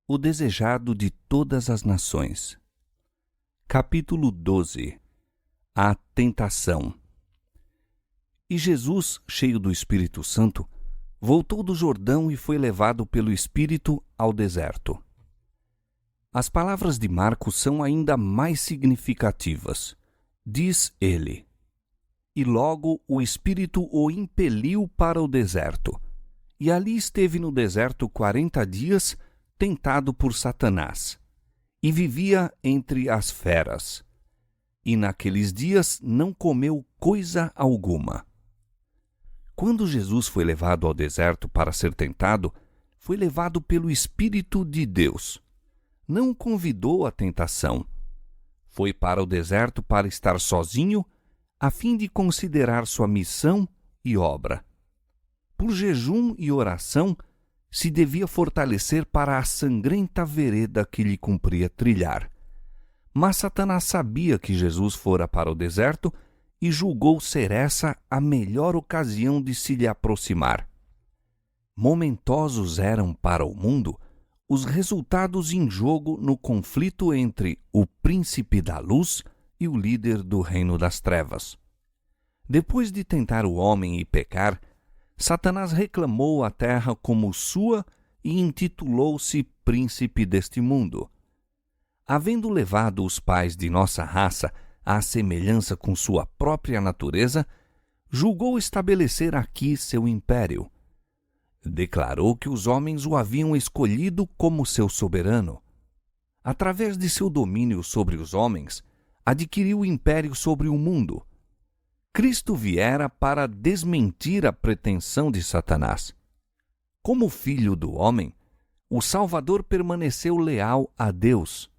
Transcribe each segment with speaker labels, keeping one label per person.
Speaker 1: O desejado de todas as nações. Capítulo 12. A tentação. E Jesus, cheio do Espírito Santo, voltou do Jordão e foi levado pelo Espírito ao deserto. As palavras de Marcos são ainda mais significativas. Diz ele: E logo o Espírito o impeliu para o deserto. E ali esteve no deserto 40 dias, tentado por Satanás, e vivia entre as feras. E naqueles dias não comeu coisa alguma. Quando Jesus foi levado ao deserto para ser tentado, foi levado pelo Espírito de Deus. Não convidou a tentação. Foi para o deserto para estar sozinho, a fim de considerar sua missão e obra. Por jejum e oração, se devia fortalecer para a sangrenta vereda que lhe cumpria trilhar. Mas Satanás sabia que Jesus fora para o deserto e julgou ser essa a melhor ocasião de se lhe aproximar. Momentosos eram para o mundo os resultados em jogo no conflito entre o príncipe da luz e o líder do reino das trevas. Depois de tentar o homem e pecar, Satanás reclamou a terra como sua e intitulou-se príncipe deste mundo. Havendo levado os pais de nossa raça à semelhança com sua própria natureza, julgou estabelecer aqui seu império. Declarou que os homens o haviam escolhido como seu soberano. Através de seu domínio sobre os homens, adquiriu o império sobre o mundo. Cristo viera para desmentir a pretensão de Satanás. Como filho do homem, o Salvador permaneceu leal a Deus.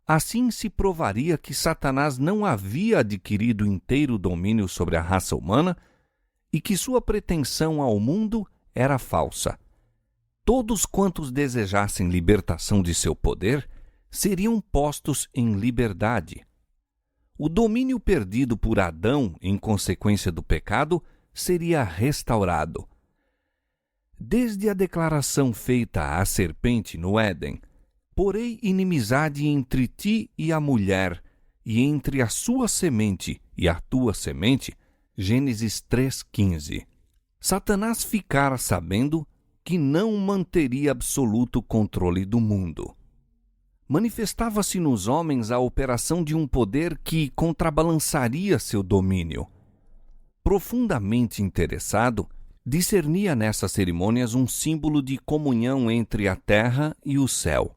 Speaker 1: Assim se provaria que Satanás não havia adquirido inteiro domínio sobre a raça humana e que sua pretensão ao mundo era falsa. Todos quantos desejassem libertação de seu poder seriam postos em liberdade. O domínio perdido por Adão em consequência do pecado seria restaurado. Desde a declaração feita à serpente no Éden: porei inimizade entre ti e a mulher, e entre a sua semente e a tua semente, Gênesis 3,15. Satanás ficara sabendo que não manteria absoluto controle do mundo. Manifestava-se nos homens a operação de um poder que contrabalançaria seu domínio. Profundamente interessado, discernia nessas cerimônias um símbolo de comunhão entre a terra e o céu.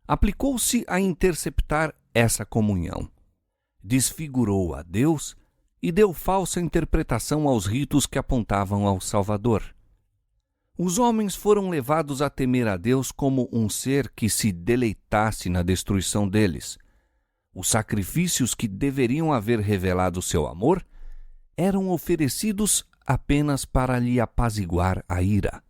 Speaker 1: Aplicou-se a interceptar essa comunhão. Desfigurou a Deus e deu falsa interpretação aos ritos que apontavam ao Salvador. Os homens foram levados a temer a Deus como um ser que se deleitasse na destruição deles. Os sacrifícios que deveriam haver revelado seu amor eram oferecidos apenas para lhe apaziguar a ira.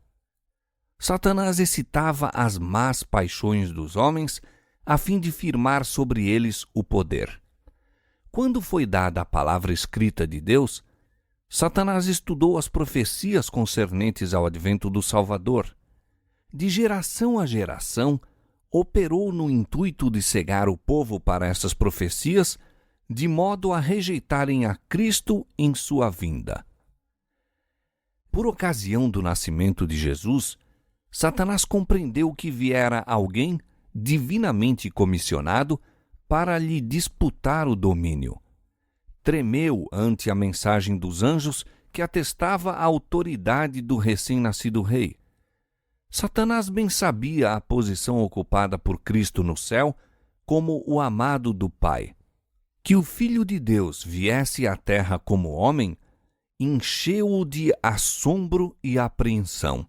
Speaker 1: Satanás excitava as más paixões dos homens a fim de firmar sobre eles o poder. Quando foi dada a palavra escrita de Deus, Satanás estudou as profecias concernentes ao advento do Salvador. De geração a geração, operou no intuito de cegar o povo para essas profecias, de modo a rejeitarem a Cristo em sua vinda. Por ocasião do nascimento de Jesus, Satanás compreendeu que viera alguém divinamente comissionado para lhe disputar o domínio. Tremeu ante a mensagem dos anjos que atestava a autoridade do recém-nascido rei. Satanás bem sabia a posição ocupada por Cristo no céu como o amado do Pai. Que o Filho de Deus viesse à terra como homem encheu-o de assombro e apreensão.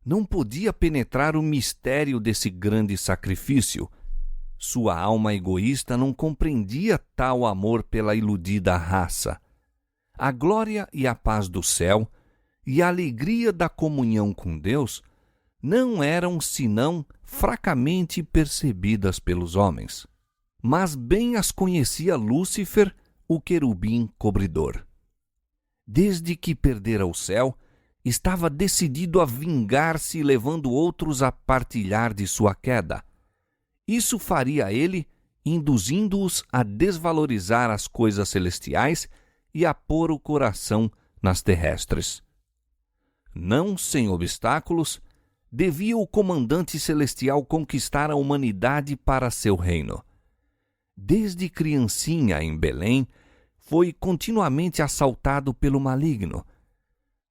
Speaker 1: Não podia penetrar o mistério desse grande sacrifício. Sua alma egoísta não compreendia tal amor pela iludida raça. A glória e a paz do céu e a alegria da comunhão com Deus não eram senão fracamente percebidas pelos homens. Mas bem as conhecia Lúcifer, o querubim cobridor. Desde que perdera o céu, estava decidido a vingar-se, levando outros a partilhar de sua queda. Isso faria ele, induzindo-os a desvalorizar as coisas celestiais e a pôr o coração nas terrestres. Não sem obstáculos, devia o comandante celestial conquistar a humanidade para seu reino. Desde criancinha em Belém, foi continuamente assaltado pelo maligno.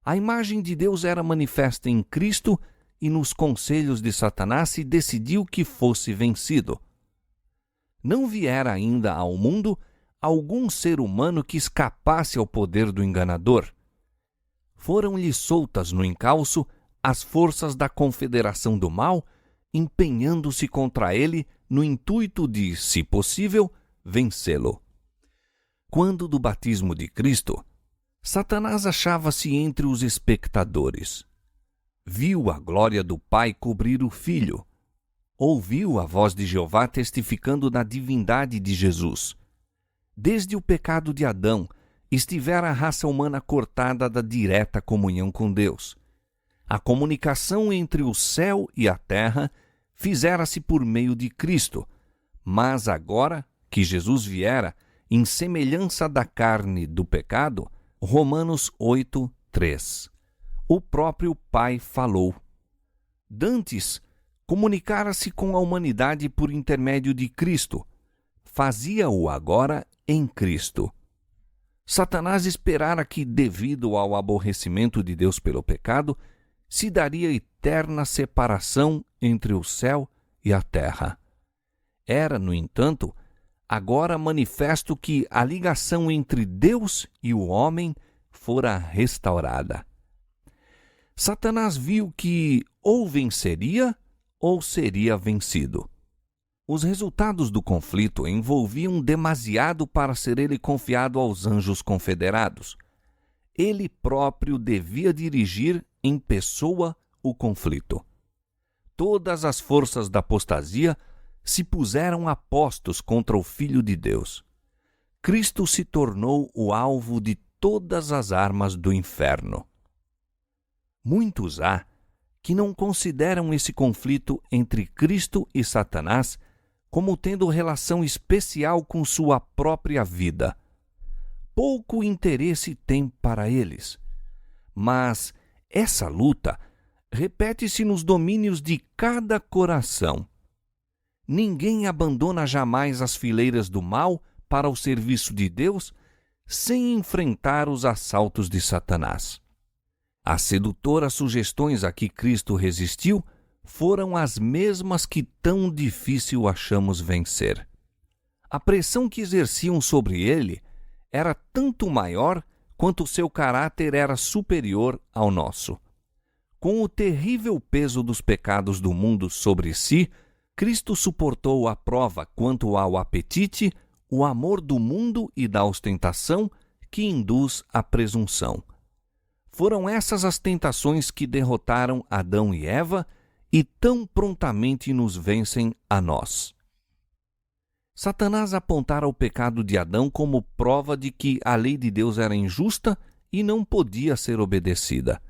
Speaker 1: A imagem de Deus era manifesta em Cristo e nos conselhos de Satanás se decidiu que fosse vencido. Não viera ainda ao mundo algum ser humano que escapasse ao poder do enganador. Foram-lhe soltas no encalço as forças da confederação do mal, empenhando-se contra ele no intuito de, se possível, vencê-lo. Quando do batismo de Cristo, Satanás achava-se entre os espectadores. Viu a glória do Pai cobrir o Filho. Ouviu a voz de Jeová testificando da divindade de Jesus. Desde o pecado de Adão, estivera a raça humana cortada da direta comunhão com Deus. A comunicação entre o céu e a terra fizera-se por meio de Cristo, mas agora que Jesus viera, em semelhança da carne do pecado, Romanos 8, 3. O próprio Pai falou. Dantes, comunicara-se com a humanidade por intermédio de Cristo. Fazia-o agora em Cristo. Satanás esperara que, devido ao aborrecimento de Deus pelo pecado, se daria eterna separação entre o céu e a terra. Era, no entanto, agora manifesto que a ligação entre Deus e o homem fora restaurada. Satanás viu que ou venceria ou seria vencido. Os resultados do conflito envolviam demasiado para ser ele confiado aos anjos confederados. Ele próprio devia dirigir em pessoa o conflito. Todas as forças da apostasia se puseram a postos contra o Filho de Deus. Cristo se tornou o alvo de todas as armas do inferno. Muitos há que não consideram esse conflito entre Cristo e Satanás como tendo relação especial com sua própria vida. Pouco interesse tem para eles. Mas essa luta repete-se nos domínios de cada coração. Ninguém abandona jamais as fileiras do mal para o serviço de Deus sem enfrentar os assaltos de Satanás. As sedutoras sugestões a que Cristo resistiu foram as mesmas que tão difícil achamos vencer. A pressão que exerciam sobre ele era tanto maior quanto seu caráter era superior ao nosso. Com o terrível peso dos pecados do mundo sobre si, Cristo suportou a prova quanto ao apetite, o amor do mundo e da ostentação que induz à presunção. Foram essas as tentações que derrotaram Adão e Eva e tão prontamente nos vencem a nós. Satanás apontara o pecado de Adão como prova de que a lei de Deus era injusta e não podia ser obedecida.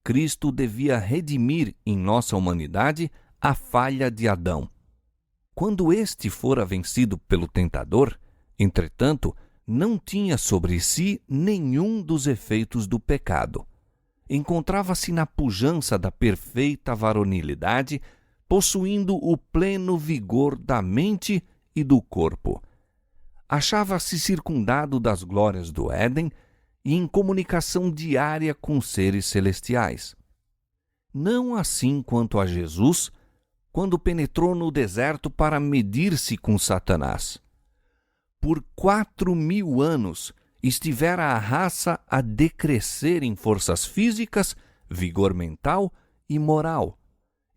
Speaker 1: Cristo devia redimir em nossa humanidade a falha de Adão. Quando este fora vencido pelo tentador, entretanto, não tinha sobre si nenhum dos efeitos do pecado. Encontrava-se na pujança da perfeita varonilidade, possuindo o pleno vigor da mente e do corpo. Achava-se circundado das glórias do Éden e em comunicação diária com seres celestiais. Não assim quanto a Jesus, quando penetrou no deserto para medir-se com Satanás. Por 4.000 anos estivera a raça a decrescer em forças físicas, vigor mental e moral,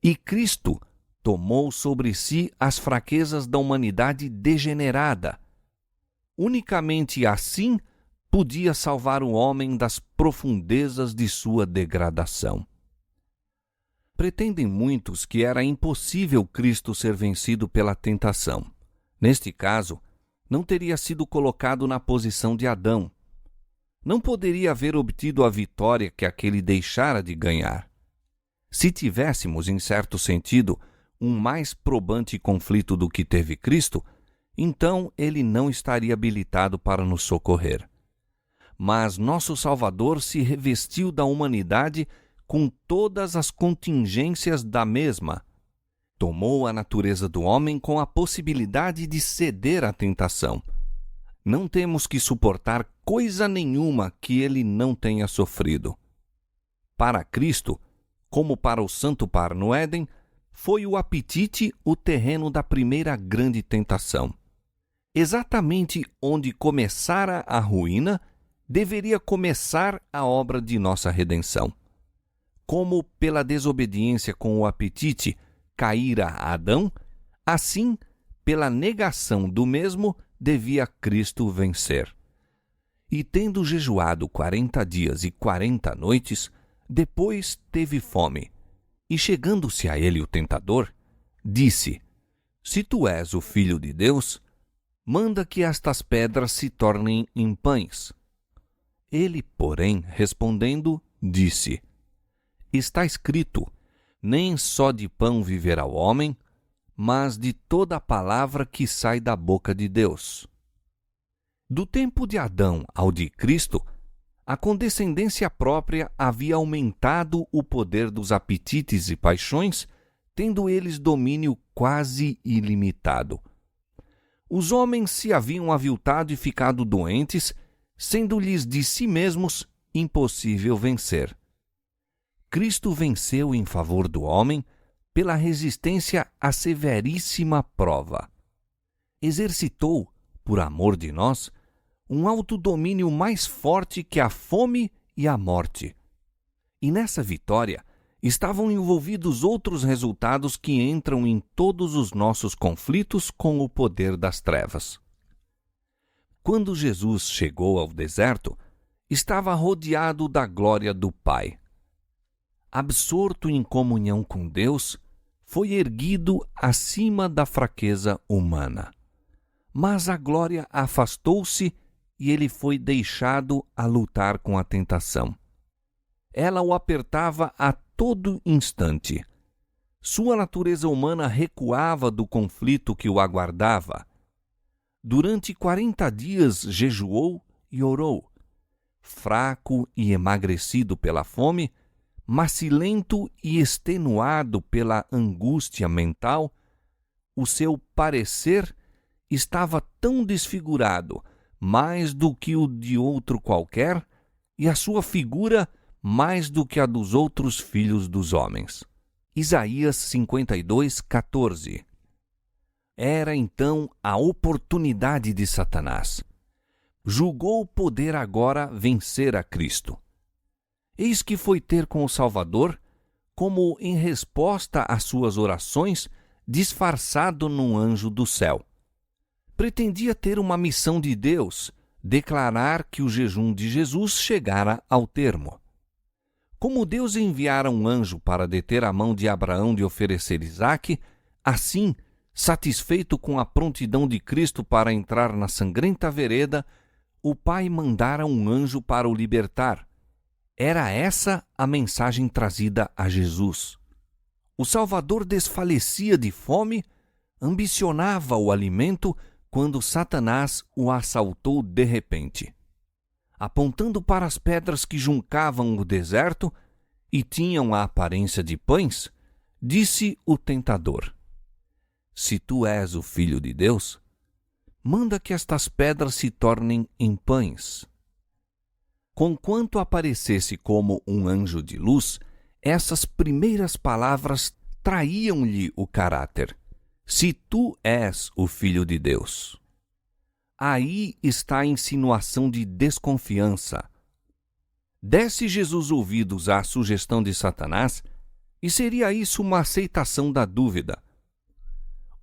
Speaker 1: e Cristo tomou sobre si as fraquezas da humanidade degenerada. Unicamente assim podia salvar o homem das profundezas de sua degradação. Pretendem muitos que era impossível Cristo ser vencido pela tentação. Neste caso, não teria sido colocado na posição de Adão. não poderia haver obtido a vitória que aquele deixara de ganhar. Se tivéssemos, em certo sentido, um mais probante conflito do que teve Cristo, então ele não estaria habilitado para nos socorrer. Mas nosso Salvador se revestiu da humanidade com todas as contingências da mesma. Tomou a natureza do homem com a possibilidade de ceder à tentação. Não temos que suportar coisa nenhuma que ele não tenha sofrido. Para Cristo, como para o Santo Par no Éden, foi o apetite o terreno da primeira grande tentação. Exatamente onde começara a ruína, deveria começar a obra de nossa redenção. Como pela desobediência com o apetite caíra Adão, assim, pela negação do mesmo, devia Cristo vencer. E tendo jejuado 40 dias e 40 noites, depois teve fome. E chegando-se a ele o tentador, disse: Se tu és o Filho de Deus, manda que estas pedras se tornem em pães. Ele, porém, respondendo, disse: Está escrito, nem só de pão viverá o homem, mas de toda a palavra que sai da boca de Deus. Do tempo de Adão ao de Cristo, a condescendência própria havia aumentado o poder dos apetites e paixões, tendo eles domínio quase ilimitado. Os homens se haviam aviltado e ficado doentes, sendo-lhes de si mesmos impossível vencer. Cristo venceu em favor do homem pela resistência à severíssima prova. Exercitou, por amor de nós, um autodomínio mais forte que a fome e a morte. E nessa vitória estavam envolvidos outros resultados que entram em todos os nossos conflitos com o poder das trevas. Quando Jesus chegou ao deserto, estava rodeado da glória do Pai. Absorto em comunhão com Deus, foi erguido acima da fraqueza humana. Mas a glória afastou-se e ele foi deixado a lutar com a tentação. Ela o apertava a todo instante. Sua natureza humana recuava do conflito que o aguardava. Durante 40 dias jejuou e orou. Fraco e emagrecido pela fome, macilento e extenuado pela angústia mental, o seu parecer estava tão desfigurado, mais do que o de outro qualquer, e a sua figura mais do que a dos outros filhos dos homens. Isaías 52:14. Era então a oportunidade de Satanás. Julgou poder agora vencer a Cristo. Eis que foi ter com o Salvador, como em resposta às suas orações, disfarçado num anjo do céu. Pretendia ter uma missão de Deus, declarar que o jejum de Jesus chegara ao termo. Como Deus enviara um anjo para deter a mão de Abraão de oferecer Isaque, assim, satisfeito com a prontidão de Cristo para entrar na sangrenta vereda, o Pai mandara um anjo para o libertar. Era essa a mensagem trazida a Jesus. O Salvador desfalecia de fome, ambicionava o alimento quando Satanás o assaltou de repente. Apontando para as pedras que juncavam o deserto e tinham a aparência de pães, disse o tentador: Se tu és o Filho de Deus, manda que estas pedras se tornem em pães. Conquanto aparecesse como um anjo de luz, essas primeiras palavras traíam-lhe o caráter. Se tu és o Filho de Deus. Aí está a insinuação de desconfiança. Desse Jesus ouvidos à sugestão de Satanás, e seria isso uma aceitação da dúvida.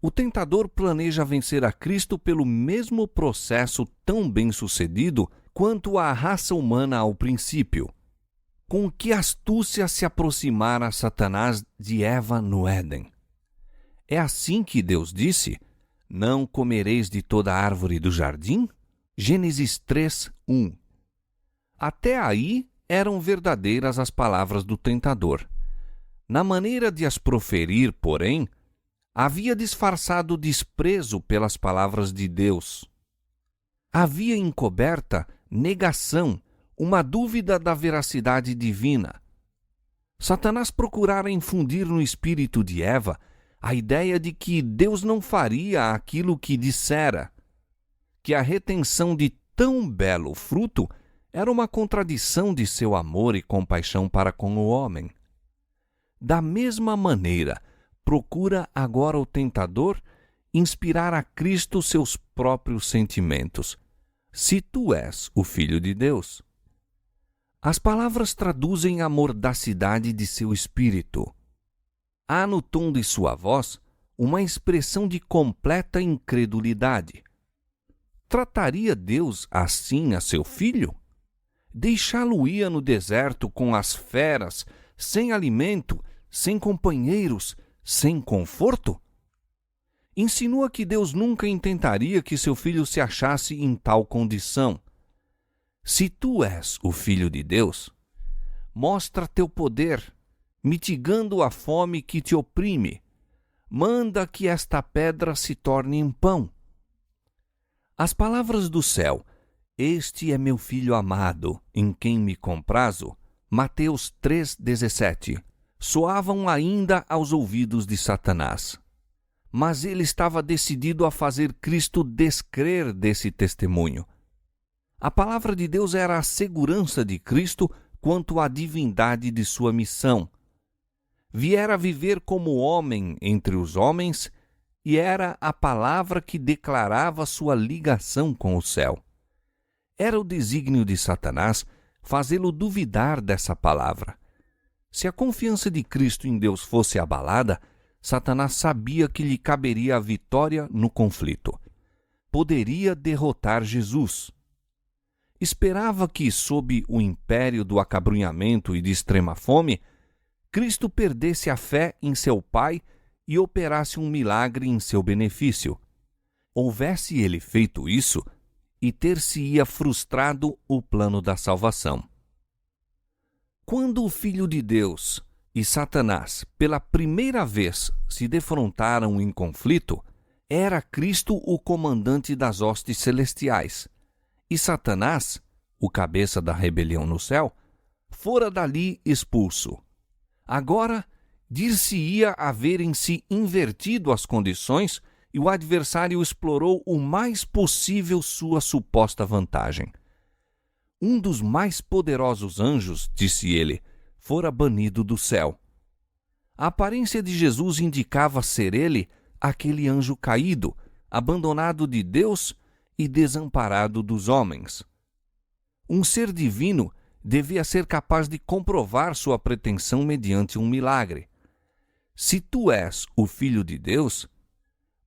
Speaker 1: O tentador planeja vencer a Cristo pelo mesmo processo tão bem sucedido quanto a raça humana ao princípio. Com que astúcia se aproximara Satanás de Eva no Éden. É assim que Deus disse: Não comereis de toda árvore do jardim? Gênesis 3:1. Até aí eram verdadeiras as palavras do tentador. Na maneira de as proferir, porém, havia disfarçado desprezo pelas palavras de Deus. Havia encoberta negação, uma dúvida da veracidade divina. Satanás procurara infundir no espírito de Eva a ideia de que Deus não faria aquilo que dissera, que a retenção de tão belo fruto era uma contradição de seu amor e compaixão para com o homem. Da mesma maneira, procura agora o tentador inspirar a Cristo seus próprios sentimentos. Se tu és o Filho de Deus. As palavras traduzem a mordacidade de seu espírito. Há no tom de sua voz uma expressão de completa incredulidade. Trataria Deus assim a seu filho? Deixá-lo-ia no deserto com as feras, sem alimento, sem companheiros, sem conforto? Insinua que Deus nunca intentaria que seu filho se achasse em tal condição. Se tu és o Filho de Deus, mostra teu poder, mitigando a fome que te oprime. Manda que esta pedra se torne em pão. As palavras do céu, este é meu Filho amado, em quem me comprazo, Mateus 3,17, soavam ainda aos ouvidos de Satanás. Mas ele estava decidido a fazer Cristo descrer desse testemunho. A palavra de Deus era a segurança de Cristo quanto à divindade de sua missão. Viera viver como homem entre os homens e era a palavra que declarava sua ligação com o céu. Era o desígnio de Satanás fazê-lo duvidar dessa palavra. Se a confiança de Cristo em Deus fosse abalada, Satanás sabia que lhe caberia a vitória no conflito. Poderia derrotar Jesus. Esperava que, sob o império do acabrunhamento e de extrema fome, Cristo perdesse a fé em seu Pai e operasse um milagre em seu benefício. Houvesse ele feito isso, e ter-se-ia frustrado o plano da salvação. Quando o Filho de Deus e Satanás, pela primeira vez, se defrontaram em conflito, era Cristo o comandante das hostes celestiais, e Satanás, o cabeça da rebelião no céu, fora dali expulso. Agora, dir-se-ia haverem-se invertido as condições e o adversário explorou o mais possível sua suposta vantagem. Um dos mais poderosos anjos, disse ele, fora banido do céu. A aparência de Jesus indicava ser ele aquele anjo caído, abandonado de Deus e desamparado dos homens. Um ser divino devia ser capaz de comprovar sua pretensão mediante um milagre. Se tu és o Filho de Deus,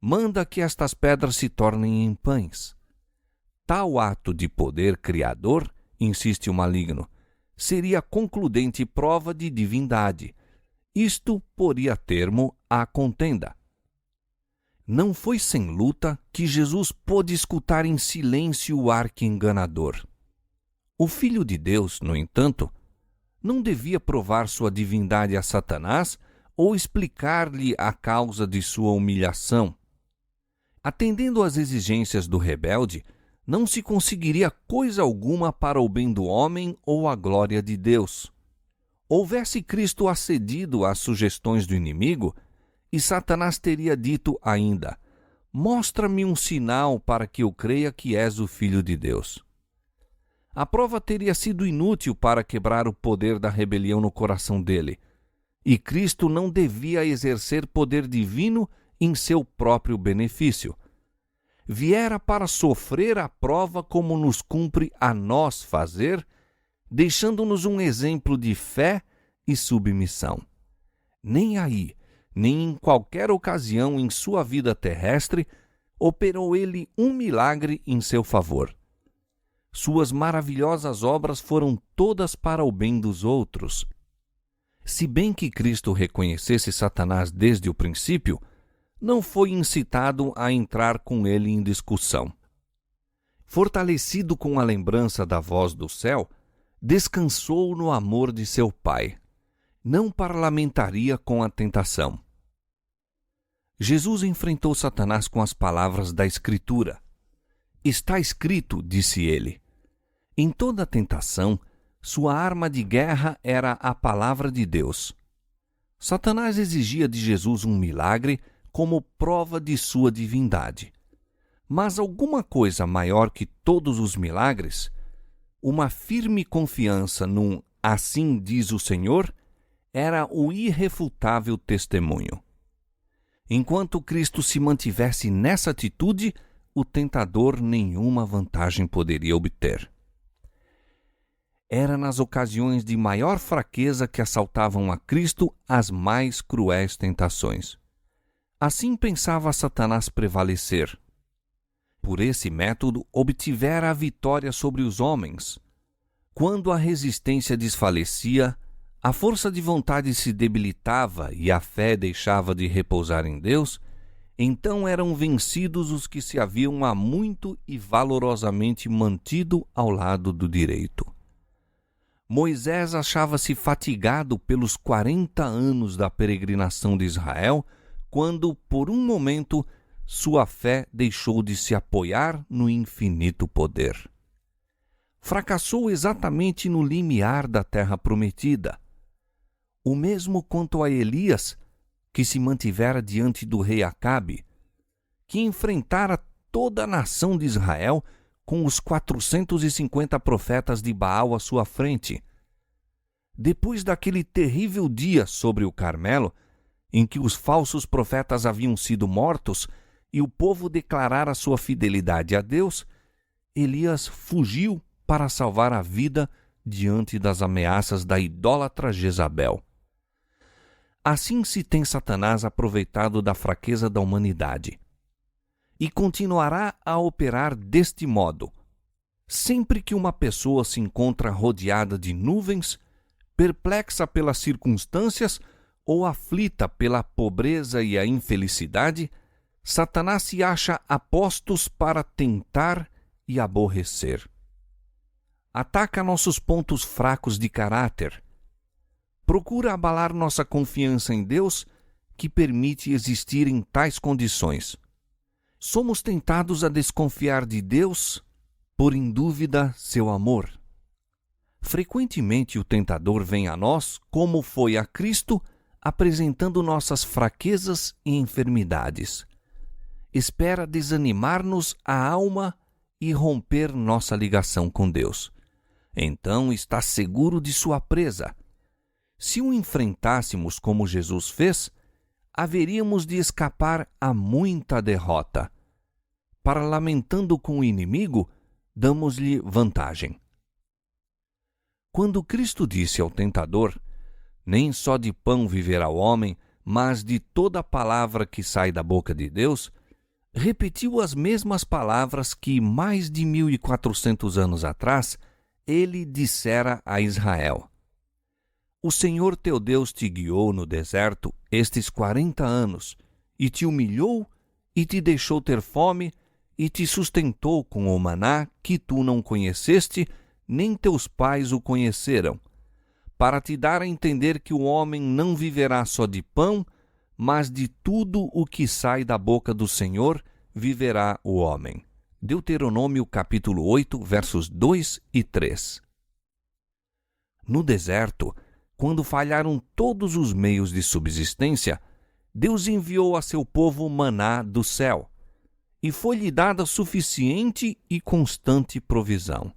Speaker 1: manda que estas pedras se tornem em pães. Tal ato de poder criador, insiste o maligno, seria concludente prova de divindade. Isto poria termo à contenda. Não foi sem luta que Jesus pôde escutar em silêncio o arqui-enganador. O Filho de Deus, no entanto, não devia provar sua divindade a Satanás ou explicar-lhe a causa de sua humilhação. Atendendo às exigências do rebelde, não se conseguiria coisa alguma para o bem do homem ou a glória de Deus. Houvesse Cristo acedido às sugestões do inimigo, e Satanás teria dito ainda: mostra-me um sinal para que eu creia que és o Filho de Deus. A prova teria sido inútil para quebrar o poder da rebelião no coração dele, e Cristo não devia exercer poder divino em seu próprio benefício. Viera para sofrer a prova como nos cumpre a nós fazer, deixando-nos um exemplo de fé e submissão. Nem aí, nem em qualquer ocasião em sua vida terrestre, operou ele um milagre em seu favor. Suas maravilhosas obras foram todas para o bem dos outros. Se bem que Cristo reconhecesse Satanás desde o princípio, não foi incitado a entrar com ele em discussão. Fortalecido com a lembrança da voz do céu, descansou no amor de seu Pai. Não parlamentaria com a tentação. Jesus enfrentou Satanás com as palavras da Escritura. Está escrito, disse ele. Em toda tentação, sua arma de guerra era a palavra de Deus. Satanás exigia de Jesus um milagre como prova de sua divindade. Mas alguma coisa maior que todos os milagres, uma firme confiança num "assim diz o Senhor", era o irrefutável testemunho. Enquanto Cristo se mantivesse nessa atitude, o tentador nenhuma vantagem poderia obter. Era nas ocasiões de maior fraqueza que assaltavam a Cristo as mais cruéis tentações. Assim pensava Satanás prevalecer. Por esse método, obtivera a vitória sobre os homens. Quando a resistência desfalecia, a força de vontade se debilitava e a fé deixava de repousar em Deus, então eram vencidos os que se haviam há muito e valorosamente mantido ao lado do direito. Moisés achava-se fatigado pelos 40 anos da peregrinação de Israel, quando, por um momento, sua fé deixou de se apoiar no infinito poder. Fracassou exatamente no limiar da terra prometida. O mesmo quanto a Elias, que se mantivera diante do rei Acabe, que enfrentara toda a nação de Israel com os 450 profetas de Baal à sua frente. Depois daquele terrível dia sobre o Carmelo, em que os falsos profetas haviam sido mortos e o povo declarara sua fidelidade a Deus, Elias fugiu para salvar a vida diante das ameaças da idólatra Jezabel. Assim se tem Satanás aproveitado da fraqueza da humanidade. E continuará a operar deste modo. Sempre que uma pessoa se encontra rodeada de nuvens, perplexa pelas circunstâncias ou aflita pela pobreza e a infelicidade, Satanás se acha a postos para tentar e aborrecer. Ataca nossos pontos fracos de caráter. Procura abalar nossa confiança em Deus, que permite existir em tais condições. Somos tentados a desconfiar de Deus, por em dúvida seu amor. Frequentemente o tentador vem a nós, como foi a Cristo, apresentando nossas fraquezas e enfermidades. Espera desanimar-nos a alma e romper nossa ligação com Deus. Então está seguro de sua presa. Se o enfrentássemos como Jesus fez, haveríamos de escapar a muita derrota. Parlamentando com o inimigo, damos-lhe vantagem. Quando Cristo disse ao tentador, nem só de pão viverá o homem, mas de toda palavra que sai da boca de Deus, repetiu as mesmas palavras que, mais de 1400 anos atrás, ele dissera a Israel. O Senhor teu Deus te guiou no deserto estes 40 anos, e te humilhou, e te deixou ter fome, e te sustentou com o maná que tu não conheceste, nem teus pais o conheceram, para te dar a entender que o homem não viverá só de pão, mas de tudo o que sai da boca do Senhor viverá o homem. Deuteronômio capítulo 8, versos 2 e 3. No deserto, quando falharam todos os meios de subsistência, Deus enviou a seu povo maná do céu, e foi-lhe dada suficiente e constante provisão.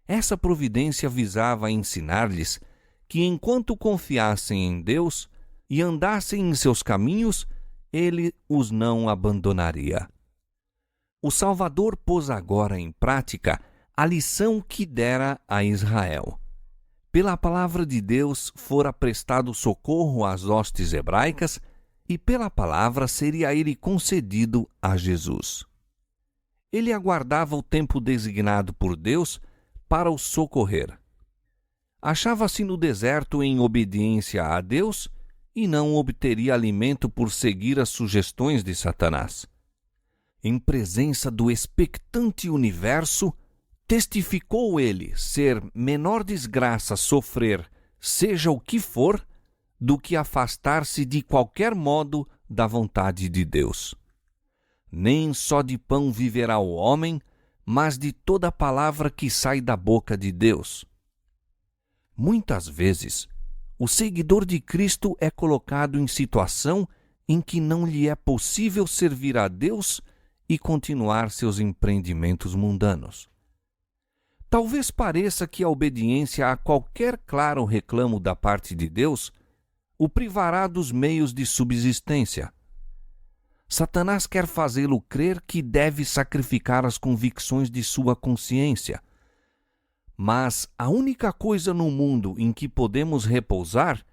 Speaker 1: Essa providência visava ensinar-lhes que, enquanto confiassem em Deus e andassem em seus caminhos, Ele os não abandonaria. O Salvador pôs agora em prática a lição que dera a Israel. Pela palavra de Deus fora prestado socorro às hostes hebraicas, e pela palavra seria a ele concedido a Jesus. Ele aguardava o tempo designado por Deus para o socorrer. Achava-se no deserto em obediência a Deus e não obteria alimento por seguir as sugestões de Satanás. Em presença do expectante universo, testificou ele ser menor desgraça sofrer, seja o que for, do que afastar-se de qualquer modo da vontade de Deus. Nem só de pão viverá o homem, mas de toda palavra que sai da boca de Deus. Muitas vezes, o seguidor de Cristo é colocado em situação em que não lhe é possível servir a Deus e continuar seus empreendimentos mundanos. Talvez pareça que a obediência a qualquer claro reclamo da parte de Deus o privará dos meios de subsistência. Satanás quer fazê-lo crer que deve sacrificar as convicções de sua consciência. Mas a única coisa no mundo em que podemos repousar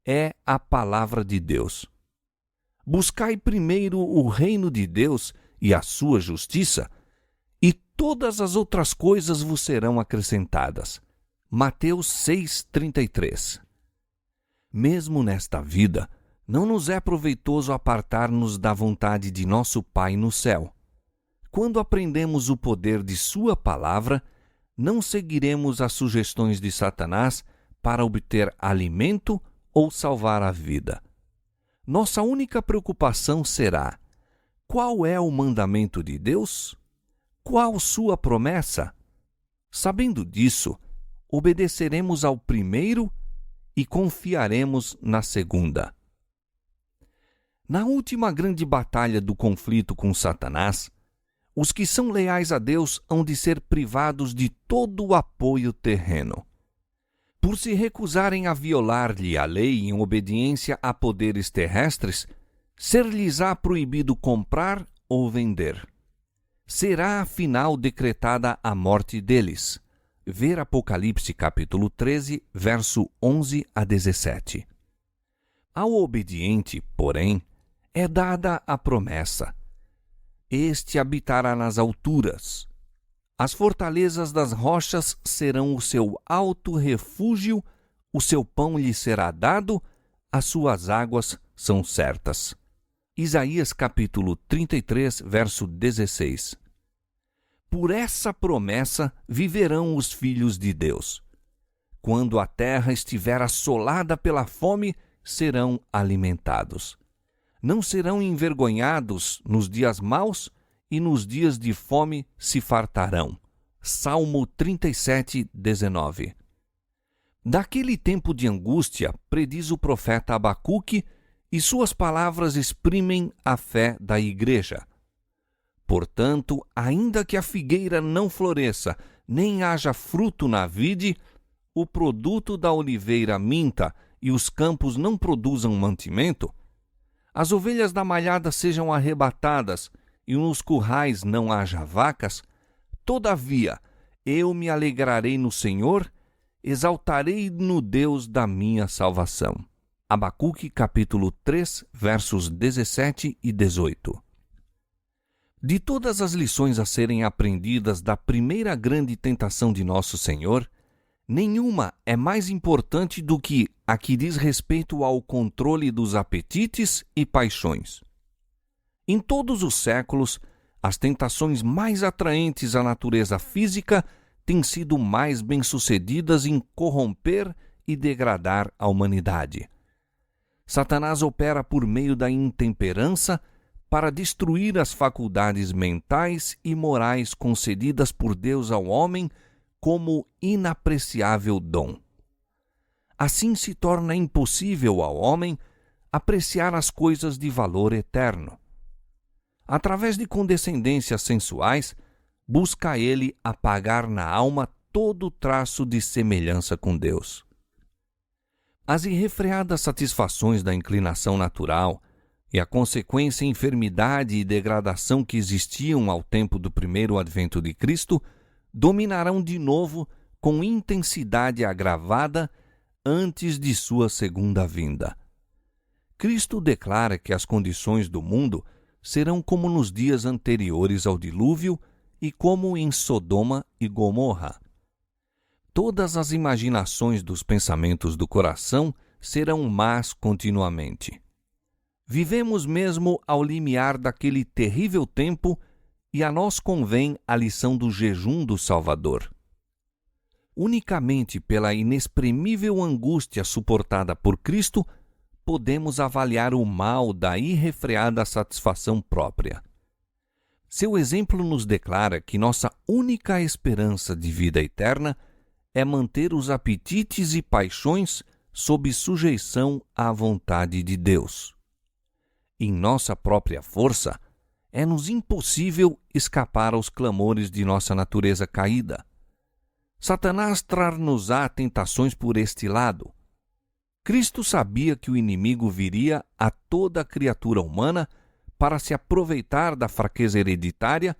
Speaker 1: é a palavra de Deus. Buscai primeiro o reino de Deus e a sua justiça, e todas as outras coisas vos serão acrescentadas. Mateus 6,33. Mesmo nesta vida, não nos é proveitoso apartar-nos da vontade de nosso Pai no céu. Quando aprendemos o poder de sua palavra, não seguiremos as sugestões de Satanás para obter alimento ou salvar a vida. Nossa única preocupação será: qual é o mandamento de Deus? Qual sua promessa? Sabendo disso, obedeceremos ao primeiro e confiaremos na segunda. Na última grande batalha do conflito com Satanás, os que são leais a Deus hão de ser privados de todo o apoio terreno. Por se recusarem a violar-lhe a lei em obediência a poderes terrestres, ser-lhes-á proibido comprar ou vender. Será afinal decretada a morte deles. Ver Apocalipse capítulo 13, verso 11 a 17. Ao obediente, porém, é dada a promessa: este habitará nas alturas. As fortalezas das rochas serão o seu alto refúgio, o seu pão lhe será dado, as suas águas são certas. Isaías capítulo 33, verso 16. Por essa promessa viverão os filhos de Deus. Quando a terra estiver assolada pela fome, serão alimentados. Não serão envergonhados nos dias maus, e nos dias de fome se fartarão. Salmo 37, 19. Daquele tempo de angústia, prediz o profeta Abacuque, e suas palavras exprimem a fé da igreja. Portanto, ainda que a figueira não floresça, nem haja fruto na vide, o produto da oliveira minta e os campos não produzam mantimento, as ovelhas da malhada sejam arrebatadas e nos currais não haja vacas, todavia eu me alegrarei no Senhor, exaltarei no Deus da minha salvação. Abacuque capítulo 3, versos 17 e 18. De todas as lições a serem aprendidas da primeira grande tentação de nosso Senhor, nenhuma é mais importante do que a que diz respeito ao controle dos apetites e paixões. Em todos os séculos, as tentações mais atraentes à natureza física têm sido mais bem-sucedidas em corromper e degradar a humanidade. Satanás opera por meio da intemperança para destruir as faculdades mentais e morais concedidas por Deus ao homem como inapreciável dom. Assim se torna impossível ao homem apreciar as coisas de valor eterno. Através de condescendências sensuais, busca ele apagar na alma todo traço de semelhança com Deus. As irrefreadas satisfações da inclinação natural e a consequência enfermidade e degradação que existiam ao tempo do primeiro advento de Cristo dominarão de novo com intensidade agravada antes de sua segunda vinda. Cristo declara que as condições do mundo serão como nos dias anteriores ao dilúvio e como em Sodoma e Gomorra. Todas as imaginações dos pensamentos do coração serão más continuamente. Vivemos mesmo ao limiar daquele terrível tempo E a nós convém a lição do jejum do Salvador. Unicamente pela inexprimível angústia suportada por Cristo, podemos avaliar o mal da irrefreada satisfação própria. Seu exemplo nos declara que nossa única esperança de vida eterna é manter os apetites e paixões sob sujeição à vontade de Deus. Em nossa própria força, é-nos impossível escapar aos clamores de nossa natureza caída. Satanás trar-nos-á tentações por este lado. Cristo sabia que o inimigo viria a toda a criatura humana para se aproveitar da fraqueza hereditária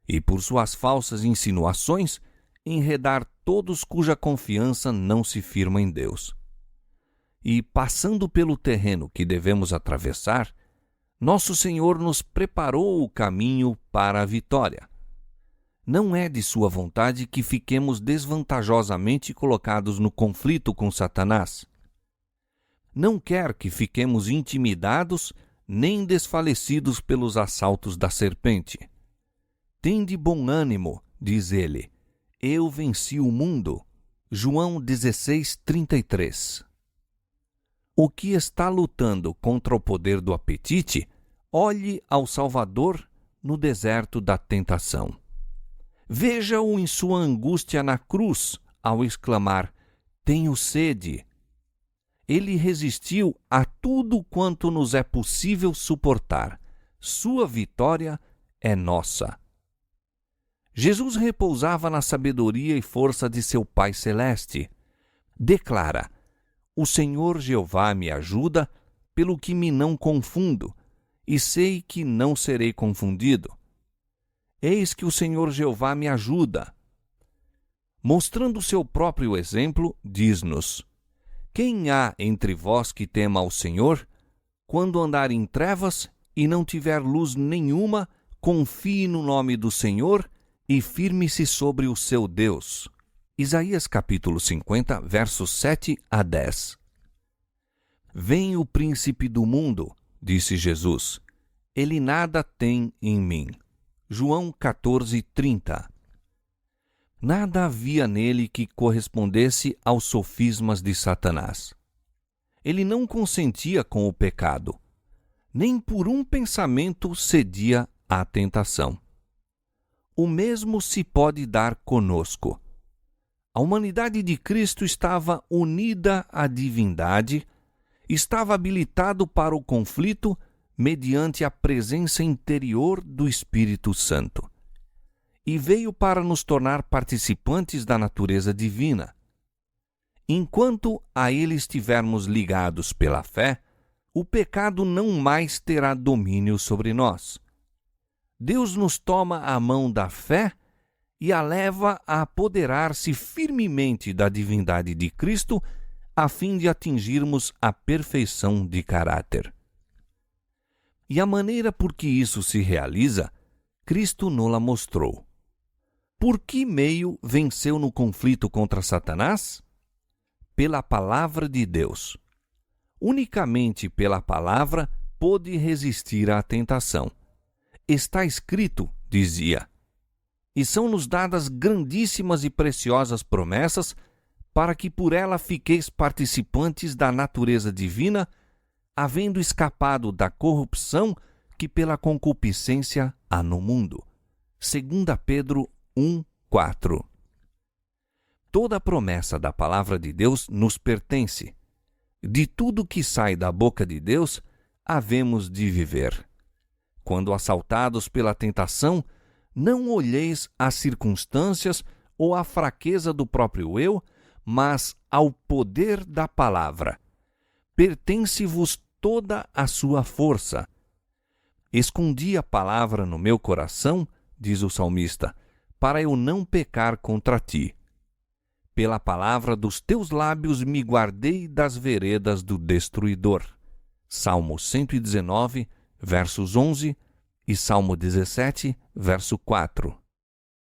Speaker 1: e, por suas falsas insinuações, enredar todos cuja confiança não se firma em Deus. E, passando pelo terreno que devemos atravessar, nosso Senhor nos preparou o caminho para a vitória. Não é de sua vontade que fiquemos desvantajosamente colocados no conflito com Satanás. Não quer que fiquemos intimidados nem desfalecidos pelos assaltos da serpente. Tende bom ânimo, diz ele, eu venci o mundo. João 16:33. O que está lutando contra o poder do apetite, olhe ao Salvador no deserto da tentação. Veja-o em sua angústia na cruz, ao exclamar, tenho sede. Ele resistiu a tudo quanto nos é possível suportar. Sua vitória é nossa. Jesus repousava na sabedoria e força de seu Pai Celeste. Declara, o Senhor Jeová me ajuda, pelo que me não confundo, e sei que não serei confundido. Eis que o Senhor Jeová me ajuda. Mostrando seu próprio exemplo, diz-nos, quem há entre vós que tema ao Senhor? Quando andar em trevas e não tiver luz nenhuma, confie no nome do Senhor e firme-se sobre o seu Deus. Isaías capítulo 50, versos 7 a 10. Vem o príncipe do mundo, disse Jesus. Ele nada tem em mim. João 14:30. Nada havia nele que correspondesse aos sofismas de Satanás. Ele não consentia com o pecado, nem por um pensamento cedia à tentação. O mesmo se pode dar conosco. A humanidade de Cristo estava unida à divindade, estava habilitado para o conflito mediante a presença interior do Espírito Santo. E veio para nos tornar participantes da natureza divina. Enquanto a ele estivermos ligados pela fé, o pecado não mais terá domínio sobre nós. Deus nos toma a mão da fé e a leva a apoderar-se firmemente da divindade de Cristo, a fim de atingirmos a perfeição de caráter. E a maneira por que isso se realiza, Cristo nos-la mostrou. Por que meio venceu no conflito contra Satanás? Pela palavra de Deus. Unicamente pela palavra pôde resistir à tentação. Está escrito, dizia, e são-nos dadas grandíssimas e preciosas promessas para que por ela fiqueis participantes da natureza divina, havendo escapado da corrupção que pela concupiscência há no mundo. 2 Pedro 1:4. Toda a promessa da palavra de Deus nos pertence. De tudo que sai da boca de Deus, havemos de viver. Quando assaltados pela tentação, não olheis as circunstâncias ou a fraqueza do próprio eu, mas ao poder da palavra. Pertence-vos toda a sua força. Escondi a palavra no meu coração, diz o salmista, para eu não pecar contra ti. Pela palavra dos teus lábios me guardei das veredas do destruidor. Salmo 119, versos 11 e Salmo 17, verso 4.